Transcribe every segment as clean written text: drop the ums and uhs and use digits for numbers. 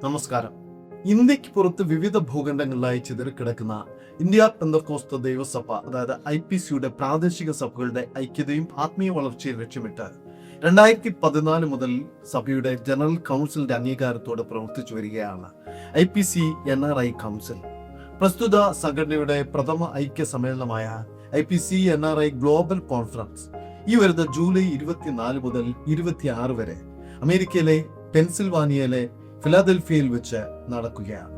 നമസ്കാരം. ഇന്ത്യക്ക് പുറത്ത് വിവിധ ഭൂഖണ്ഡങ്ങളിലായി ചിതറിക്കിടക്കുന്ന ഇന്ത്യ പെന്തക്കോസ്ത് ദൈവസഭ അതായത് IPCയുടെ പ്രാദേശിക സഭകളുടെ ഐക്യതയും ആത്മീയ വളർച്ചയും ലക്ഷ്യമിട്ട് 2014 മുതൽ സഭയുടെ ജനറൽ കൗൺസിലിന്റെ അംഗീകാരത്തോടെ പ്രവർത്തിച്ചു വരികയാണ് IPC NRI കൗൺസിൽ. പ്രസ്തുത സംഘടനയുടെ പ്രഥമ ഐക്യ സമ്മേളനമായ IPC NRI ഗ്ലോബൽ കോൺഫറൻസ് ഈ വരുന്ന ജൂലൈ 24 മുതൽ 26 വരെ അമേരിക്കയിലെ പെൻസിൽവാനിയയിലെ ഫിലാദൽഫിയയിൽ വെച്ച് നടക്കുകയാണ്.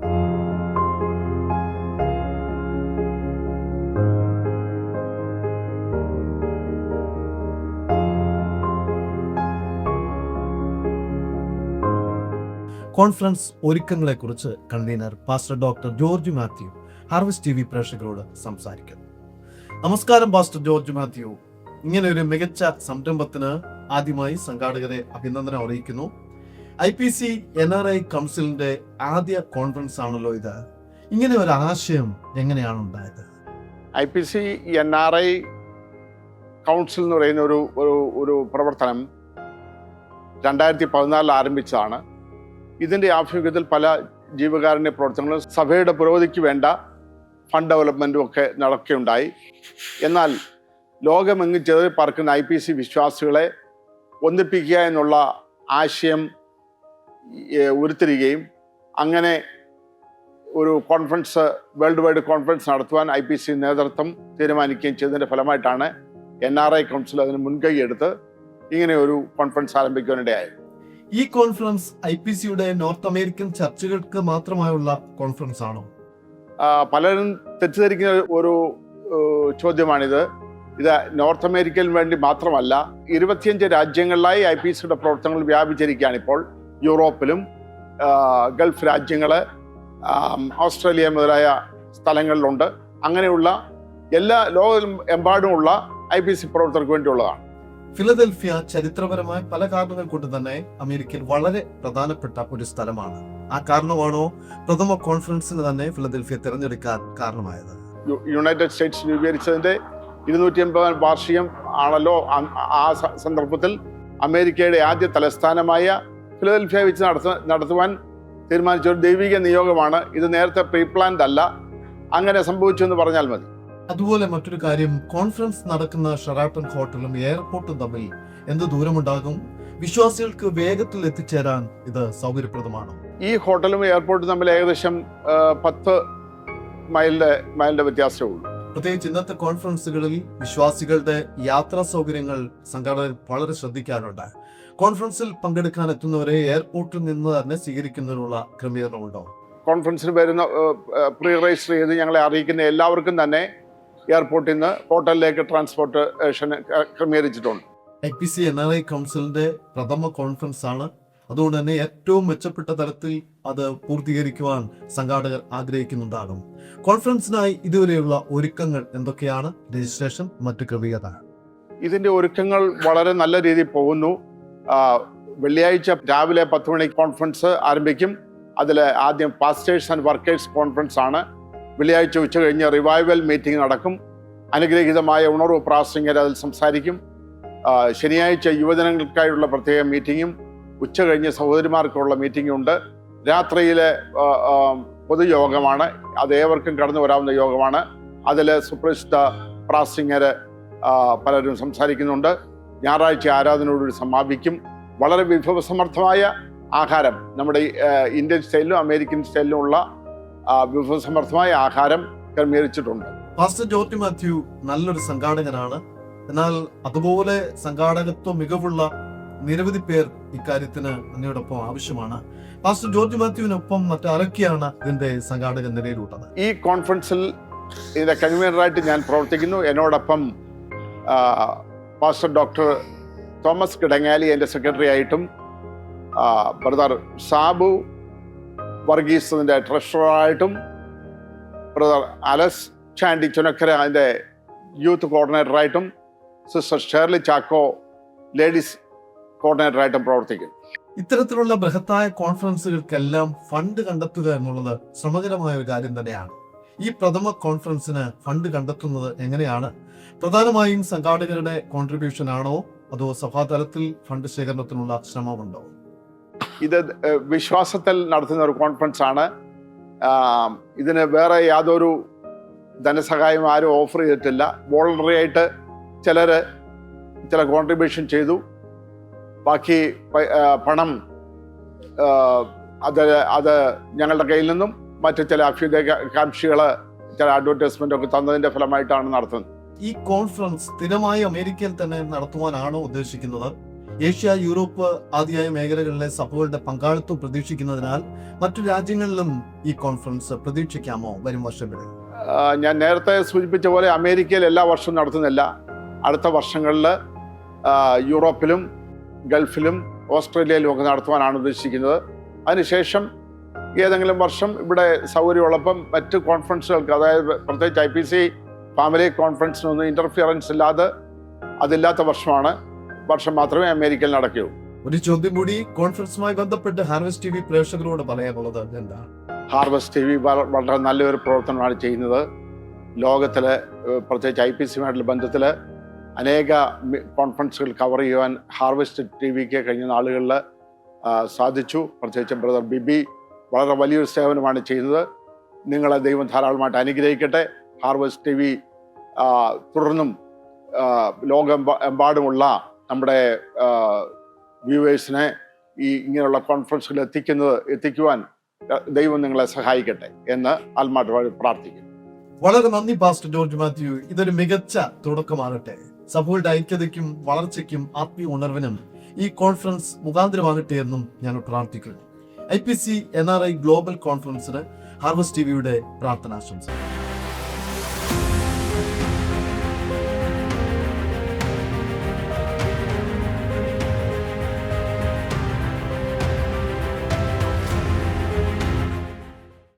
കോൺഫറൻസ് ഒരുക്കങ്ങളെക്കുറിച്ച് convener pastor doctor George Mathew harvest TV പ്രേക്ഷകരോട് സംസാരിക്കുന്നു. നമസ്കാരം പാസ്റ്റർ ജോർജ് മാത്യു. ഇങ്ങനെ ഒരു മികച്ച സംരംഭത്തിന് ആദ്യമായി സംഘാടകരെ അഭിനന്ദനം അറിയിക്കുന്നു. IPC NRI കൗൺസിലിന്റെ ആദ്യ കോൺഫറൻസ് ആണല്ലോ ഇത്. ഇങ്ങനെ ഒരു ആശയം എങ്ങനെയാണ് ഉണ്ടായത്? IPC NRI കൗൺസിൽ എന്ന് പറയുന്ന ഒരു പ്രവർത്തനം 2014 ആരംഭിച്ചതാണ്. ഇതിൻ്റെ ആഭിമുഖ്യത്തിൽ പല ജീവകാരുണ്യ പ്രവർത്തനങ്ങളും സഭയുടെ പുരോഗതിക്ക് വേണ്ട ഫണ്ട് ഡെവലപ്മെൻറ്റും ഒക്കെ നടക്കുകയുണ്ടായി. എന്നാൽ ലോകമെങ്ങും ചെറിയ പറക്കുന്ന IPC വിശ്വാസികളെ ഒന്നിപ്പിക്കുക എന്നുള്ള ആശയം ഉരുത്തിരികയും അങ്ങനെ ഒരു കോൺഫറൻസ്, വേൾഡ് വൈഡ് കോൺഫറൻസ് നടത്തുവാൻ IPC നേതൃത്വം തീരുമാനിക്കുകയും ചെയ്തതിൻ്റെ ഫലമായിട്ടാണ് NRI കൗൺസിൽ അതിന് മുൻകൈ എടുത്ത് ഇങ്ങനെ ഒരു കോൺഫറൻസ് ആരംഭിക്കാനിടയായത്. ഈ കോൺഫറൻസ് IPCയുടെ നോർത്ത് അമേരിക്കൻ ചർച്ചുകൾക്ക് മാത്രമായുള്ള കോൺഫറൻസ് ആണോ? പലരും തെറ്റിദ്ധരിക്കുന്ന ഒരു ചോദ്യമാണിത്. ഇത് നോർത്ത് അമേരിക്കയിൽ വേണ്ടി മാത്രമല്ല, 25 രാജ്യങ്ങളിലായി IPCയുടെ പ്രവർത്തനങ്ങൾ വ്യാപിച്ചിരിക്കുകയാണ്. ഇപ്പോൾ യൂറോപ്പിലും ഗൾഫ് രാജ്യങ്ങൾ, ഓസ്ട്രേലിയ മുതലായ സ്ഥലങ്ങളിലുണ്ട്. അങ്ങനെയുള്ള എല്ലാ ലോകമെമ്പാടുമുള്ള IPC പ്രവർത്തകർക്ക് വേണ്ടിയുള്ളതാണ്. ഫിലദൽഫിയ ചരിത്രപരമായ പല കാരണങ്ങൾ കൊണ്ട് തന്നെ അമേരിക്കയിൽ വളരെ പ്രധാനപ്പെട്ട ഒരു സ്ഥലമാണ്. ആ കാരണമാണോ പ്രഥമ കോൺഫറൻസിന് തന്നെ ഫിലദൽഫിയ തിരഞ്ഞെടുക്കാൻ കാരണമായത്? യുണൈറ്റഡ് സ്റ്റേറ്റ്സ് രൂപീകരിച്ചതിന്റെ 250 വാർഷികം ആണല്ലോ. ആ സന്ദർഭത്തിൽ അമേരിക്കയുടെ ആദ്യ തലസ്ഥാനമായ ഫിലദൽഫിയ വെച്ച് നടത്തുവാൻ തീരുമാനിച്ച ഒരു ദൈവിക നിയോഗമാണ്. ഇത് നേരത്തെ പ്രീപ്ലാൻഡ് അല്ല, അങ്ങനെ സംഭവിച്ചു എന്ന് പറഞ്ഞാൽ മതി. അതുപോലെ മറ്റൊരു കാര്യം, കോൺഫറൻസ് നടക്കുന്ന ഷെറാട്ടൺ ഹോട്ടലും എയർപോർട്ടും തമ്മിൽ എന്ത് ദൂരമുണ്ടാകും? വിശ്വാസികൾക്ക് വേഗത്തിൽ എത്തിച്ചേരാൻ ഇത് സൗകര്യപ്രദമാണോ? ഈ ഹോട്ടലും എയർപോർട്ടും തമ്മിൽ ഏകദേശം 10 മൈലിന്റെ വ്യത്യാസമേ ഉള്ളൂ. പ്രത്യേകിച്ച് ഇന്നത്തെ കോൺഫറൻസുകളിൽ വിശ്വാസികളുടെ യാത്രാ സൗകര്യങ്ങൾ സംഘാടകർ വളരെ ശ്രദ്ധിക്കാറുണ്ട്. കോൺഫറൻസിൽ പങ്കെടുക്കാൻ എത്തുന്നവരെ എയർപോർട്ടിൽ നിന്ന് തന്നെ സ്വീകരിക്കുന്നതിനുള്ള ക്രമീകരണമുണ്ടോ? കോൺഫറൻസിന് വരുന്ന പ്രീ രജിസ്റ്റർ ചെയ്ത് ഞങ്ങളെ അറിയിക്കുന്ന എല്ലാവർക്കും തന്നെ എയർപോർട്ടിൽ നിന്ന് ഹോട്ടലിലേക്ക് ട്രാൻസ്പോർട്ടേഷൻ ക്രമീകരിച്ചിട്ടുണ്ട്. IPC NRI കൗൺസിലിന്റെ പ്രഥമ കോൺഫറൻസ് ആണ്. അതുകൊണ്ട് തന്നെ ഏറ്റവും മെച്ചപ്പെട്ട തലത്തിൽ അത് പൂർത്തീകരിക്കുവാൻ സംഘാടകർ ആഗ്രഹിക്കുന്നുണ്ടാകും. കോൺഫറൻസിനായി ഇതുവരെയുള്ള ഒരുക്കങ്ങൾ എന്തൊക്കെയാണ്? രജിസ്ട്രേഷൻ, മറ്റു ക്രമീകരണ? ഇതിന്റെ ഒരുക്കങ്ങൾ വളരെ നല്ല രീതിയിൽ പോകുന്നു. വെള്ളിയാഴ്ച രാവിലെ 10 മണിക്ക് കോൺഫറൻസ് ആരംഭിക്കും. അതിൽ ആദ്യം പാസ്റ്റേഴ്സ് ആൻഡ് വർക്കേഴ്സ് കോൺഫറൻസ് ആണ്. വെള്ളിയാഴ്ച ഉച്ച കഴിഞ്ഞ് റിവൈവൽ മീറ്റിംഗ് നടക്കും. അനുഗ്രഹീതമായ ഉണർവ് പ്രാസംഗികർ അതിൽ സംസാരിക്കും. ശനിയാഴ്ച യുവജനങ്ങൾക്കായുള്ള പ്രത്യേക മീറ്റിങ്ങും ഉച്ച കഴിഞ്ഞ് സഹോദരിമാർക്കുള്ള മീറ്റിംഗും ഉണ്ട്. രാത്രിയിലെ പൊതുയോഗമാണ്. അത് ഏവർക്കും കടന്നു വരാവുന്ന യോഗമാണ്. അതിൽ സുപ്രസിദ്ധ പ്രാസംഗികർ പലരും സംസാരിക്കുന്നുണ്ട്. ഞായറാഴ്ച ആരാധനയോടുകൂടി സമാപിക്കും. വളരെ വിഭവസമർത്ഥമായ ആഹാരം, നമ്മുടെ ഇന്ത്യൻ സ്റ്റൈലിലും അമേരിക്കൻ സ്റ്റൈലിലും ഉള്ള വിഭവസമർത്ഥമായ ആഹാരം ക്രമീകരിച്ചിട്ടുണ്ട്. പാസ്റ്റർ ജോർജ് മാത്യു നല്ലൊരു സംഘാടകനാണ്. എന്നാൽ അതുപോലെ സംഘാടകത്വ മികവുള്ള നിരവധി പേർ ഇക്കാര്യത്തിന് അങ്ങയോടൊപ്പം ആവശ്യമാണ്. പാസ്റ്റർ ജോർജ് മാത്യുവിനൊപ്പം മറ്റാരൊക്കെയാണ് ഇതിന്റെ സംഘാടക നിലയിലുള്ളത്? ഈ കോൺഫറൻസിൽ ഇതിന്റെ കൺവീനറായിട്ട് ഞാൻ പ്രവർത്തിക്കുന്നു. എന്നോടൊപ്പം പാസ്റ്റർ ഡോക്ടർ തോമസ് കിടങ്ങാലി എൻ്റെ സെക്രട്ടറി ആയിട്ടും, ബ്രദർ സാബു വർഗീസ് അതിൻ്റെ ട്രഷററായിട്ടും, ബ്രദർ അലസ് ചാണ്ടി ചുനക്കര അതിൻ്റെ യൂത്ത് കോർഡിനേറ്ററായിട്ടും, സിസ്റ്റർ ഷേർലി ചാക്കോ ലേഡീസ് കോർഡിനേറ്ററായിട്ടും പ്രവർത്തിക്കുന്നു. ഇത്തരത്തിലുള്ള ബൃഹത്തായ കോൺഫറൻസുകൾക്കെല്ലാം ഫണ്ട് കണ്ടെത്തുക എന്നുള്ളത് ശ്രമകരമായ ഒരു കാര്യം തന്നെയാണ്. ഈ പ്രഥമ കോൺഫറൻസിന് ഫണ്ട് കണ്ടെത്തുന്നത് എങ്ങനെയാണ്? പ്രധാനമായും സംഘാടകരുടെ കോൺട്രിബ്യൂഷൻ ആണോ അതോ സഭാതലത്തിൽ ഫണ്ട് ശേഖരണത്തിനുള്ള ശ്രമമുണ്ടോ? ഇത് വിശ്വാസത്തിൽ നടത്തുന്ന ഒരു കോൺഫറൻസ് ആണ്. ഇതിന് വേറെ യാതൊരു ധനസഹായം ആരും ഓഫർ ചെയ്തിട്ടില്ല. വോളണ്ടറി ആയിട്ട് ചില കോൺട്രിബ്യൂഷൻ ചെയ്തു. ബാക്കി പണം അത് ഞങ്ങളുടെ കയ്യിൽ നിന്നും മറ്റു ചില അഭ്യുദയകാംക്ഷികൾ ചില അഡ്വർടൈസ്മെന്റ് ഒക്കെ തന്നതിന്റെ ഫലമായിട്ടാണ് നടത്തുന്നത്. ഈ കോൺഫറൻസ് സ്ഥിരമായി അമേരിക്കയിൽ തന്നെ നടത്തുവാനാണോ ഉദ്ദേശിക്കുന്നത്? ഏഷ്യ, യൂറോപ്പ് ആദ്യായ മേഖലകളിലെ സഭകളുടെ പങ്കാളിത്തം പ്രതീക്ഷിക്കുന്നതിനാൽ മറ്റു രാജ്യങ്ങളിലും ഈ കോൺഫറൻസ് പ്രതീക്ഷിക്കാമോ വരും വർഷങ്ങളിൽ? ഞാൻ നേരത്തെ സൂചിപ്പിച്ച പോലെ അമേരിക്കയിൽ എല്ലാ വർഷവും നടത്തുന്നില്ല. അടുത്ത വർഷങ്ങളിൽ യൂറോപ്പിലും ഗൾഫിലും ഓസ്ട്രേലിയയിലും ഒക്കെ നടത്തുവാനാണ് ഉദ്ദേശിക്കുന്നത്. അതിനുശേഷം ഏതെങ്കിലും വർഷം ഇവിടെ സൗകര്യമുള്ളപ്പം മറ്റ് കോൺഫറൻസുകൾക്ക്, അതായത് പ്രത്യേകിച്ച് IPC ഫാമിലി കോൺഫറൻസിനൊന്നും ഇന്റർഫിയറൻസ് ഇല്ലാതെ അതില്ലാത്ത വർഷം മാത്രമേ അമേരിക്കയിൽ നടക്കൂ. ഒരു ചോദ്യം കൂടി, കോൺഫറൻസുമായി ബന്ധപ്പെട്ട് ഹാർവസ്റ്റ് TV പ്രേക്ഷകരോട് പറയാനുള്ളത് എന്താ? ഹാർവസ്റ്റ് TV വളരെ നല്ലൊരു പ്രവർത്തനമാണ് ചെയ്യുന്നത്. ലോകത്തിലെ പ്രത്യേകിച്ച് IPC-യുമായിട്ടുള്ള ബന്ധത്തിൽ അനേക കോൺഫറൻസുകൾ കവർ ചെയ്യുവാൻ ഹാർവസ്റ്റ് TVക്ക് കഴിഞ്ഞ നാളുകളിൽ സാധിച്ചു. പ്രത്യേകിച്ച് ബ്രദർ ബിബി വളരെ വലിയൊരു സേവനമാണ് ചെയ്യുന്നത്. നിങ്ങളെ ദൈവം ധാരാളമായിട്ട് അനുഗ്രഹിക്കട്ടെ. ഹാർവസ്റ്റ് TV തുടർന്നും ലോകമെമ്പാടുമുള്ള നമ്മുടെ വ്യൂവേഴ്സിനെ ഇങ്ങനെയുള്ള കോൺഫറൻസുകൾ എത്തിക്കുവാൻ ദൈവം നിങ്ങളെ സഹായിക്കട്ടെ എന്ന് ആത്മാർത്ഥമായി പ്രാർത്ഥിക്കുന്നു. വളരെ നന്ദി പാസ്റ്റർ ജോർജ് മാത്യു. ഇതൊരു മികച്ച തുടക്കമാകട്ടെ. സഭകളുടെ ഐക്യതയ്ക്കും വളർച്ചയ്ക്കും ആത്മീയ ഉണർവിനും ഈ കോൺഫറൻസ് മുഖാന്തരമാകട്ടെ എന്നും ഞാൻ പ്രാർത്ഥിക്കുന്നു. IPC NRI ഗ്ലോബൽ കോൺഫറൻസിന് ഹാർവസ്റ്റ് TVയുടെ പ്രാർത്ഥനാശംസ.